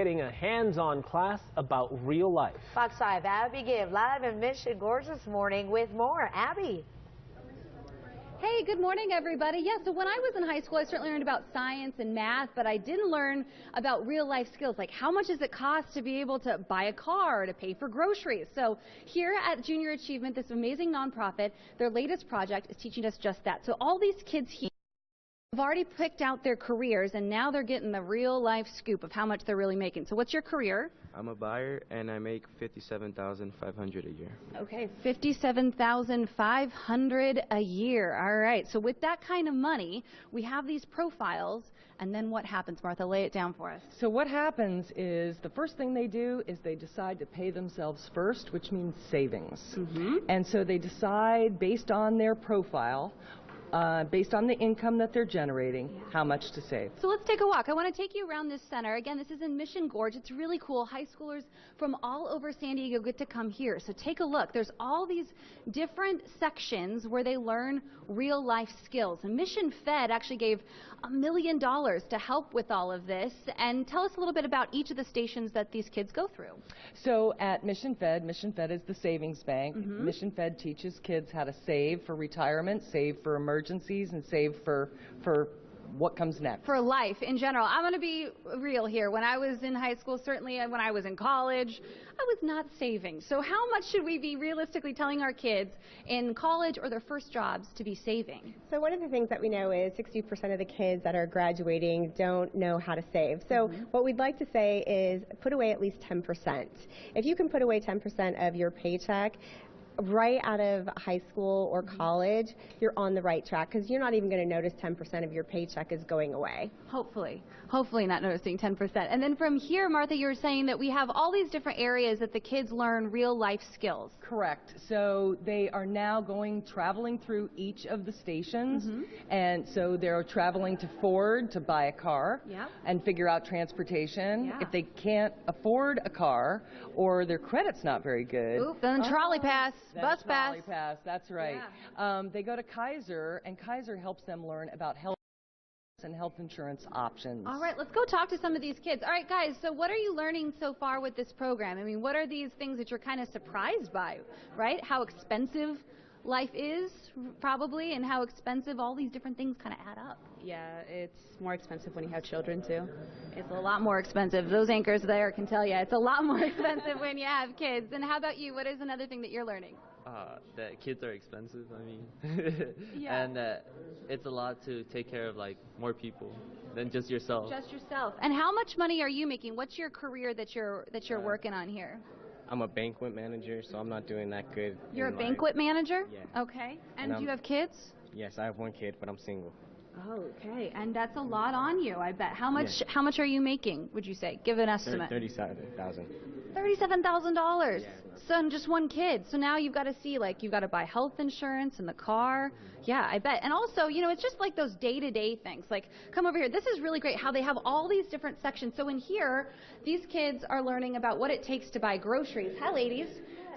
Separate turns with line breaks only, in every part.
getting a hands-on class about real life.
Fox 5 Abby Gibb live in Mission Gorge this morning with more. Abby.
Hey, good morning, everybody. Yeah, so when I was in high school, I certainly learned about science and math, but I didn't learn about real life skills, like how much does it cost to be able to buy a car, to pay for groceries. So here at Junior Achievement, this amazing nonprofit, their latest project is teaching us just that. So all these kids here have already picked out their careers, and now they're getting the real life scoop of how much they're really making. So what's your career?
I'm a buyer, and I make $57,500 a year.
Okay, $57,500 a year. All right. So with that kind of money, we have these profiles, and then what happens, Martha? Lay it down for us.
So what happens is the first thing they do is they decide to pay themselves first, which means savings. And so they decide based on their profile, based on the income that they're generating, how much to save.
So let's take a walk. I want to take you around this center. Again, this is in Mission Gorge. It's really cool. High schoolers from all over San Diego get to come here. So take a look. There's all these different sections where they learn real life skills. And Mission Fed actually gave $1 million to help with all of this. And tell us a little bit about each of the stations that these kids go through.
So at Mission Fed is the savings bank. Mission Fed teaches kids how to save for retirement, save for emergencies, and save for what comes next.
For life in general. I'm going to be real here. When I was in high school, certainly when I was in college, I was not saving. So how much should we be realistically telling our kids in college or their first jobs to be saving?
So one of the things that we know is 60% of the kids that are graduating don't know how to save. So what we'd like to say is put away at least 10%. If you can put away 10% of your paycheck, right out of high school or college, you're on the right track because you're not even going to notice 10% of your paycheck is going away. Hopefully not noticing 10%. And then from here, Martha, you were saying that we have all these different areas that the kids learn real life skills.
Correct. So they are now traveling through each of the stations. And so they're traveling to Ford to buy a car and figure out transportation. If they can't afford a car or their credit's not very good.
Then trolley pass. Bus
pass. That's right. They go to Kaiser, and Kaiser helps them learn about health and health insurance options.
All right, let's go talk to some of these kids. All right, guys, so what are you learning so far with this program? I mean, what are these things that you're kind of surprised by, right? How expensive life is, probably, and how expensive all these different things kind of add up.
Yeah, it's more expensive when you have children, too.
It's a lot more expensive. Those anchors there can tell you it's a lot more expensive when you have kids. And how about you? What is another thing that you're learning?
That kids are expensive, and it's a lot to take care of, like, more people than just yourself.
Just yourself. And how much money are you making? What's your career that you're working on here?
I'm a banquet manager, so I'm not doing that good.
You're a banquet manager?
Yeah.
Okay. And do you have kids?
Yes, I have one kid, but I'm single.
Oh, okay. And that's a lot on you, I bet. How much are you making, would you say? Give an estimate.
$37,000.
$37,000. So and just one kid. So now you've got to see, like, you've got to buy health insurance and the car. Yeah, I bet. And also, you know, it's just like those day-to-day things. Like, come over here. This is really great how they have all these different sections. So in here, these kids are learning about what it takes to buy groceries. Hi, ladies.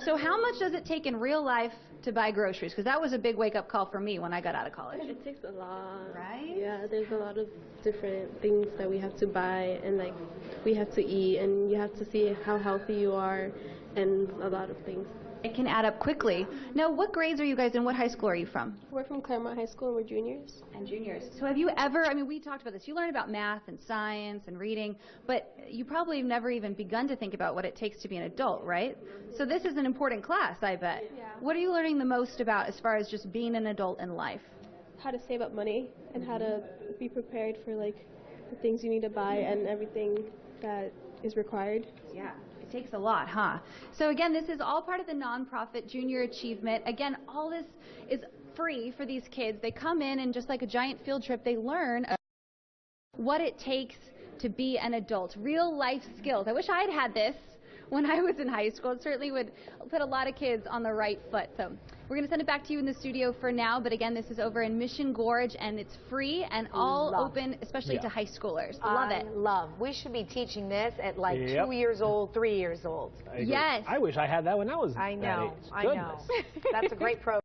So how much does it take in real life to buy groceries? Because that was a big wake-up call for me when I got out of college.
It takes a lot.
Right?
Yeah, there's a lot of different things that we have to buy, and like we have to eat, and you have to see how healthy you are, and a lot of things.
It can add up quickly. Now, what grades are you guys in? What high school are you from?
We're from Claremont High School, and we're juniors.
And juniors. So have you ever, I mean, we talked about this. You learn about math and science and reading, but you probably have never even begun to think about what it takes to be an adult, right? So this is an important class, I bet.
Yeah.
What are you learning the most about as far as just being an adult in life?
How to save up money and how to be prepared for, like, the things you need to buy and everything that is required.
Yeah. It takes a lot, huh? So again, this is all part of the nonprofit Junior Achievement. Again, all this is free for these kids. They come in and just like a giant field trip, they learn what it takes to be an adult, real life skills. I wish I'd had this when I was in high school. It certainly would put a lot of kids on the right foot. So we're going to send it back to you in the studio for now. But again, this is over in Mission Gorge, and it's free and all open, especially to high schoolers. Love it.
We should be teaching this at like 2 years old, 3 years old.
Yes.
I wish I had that when I was
I know.
that age.
I know. That's a great program.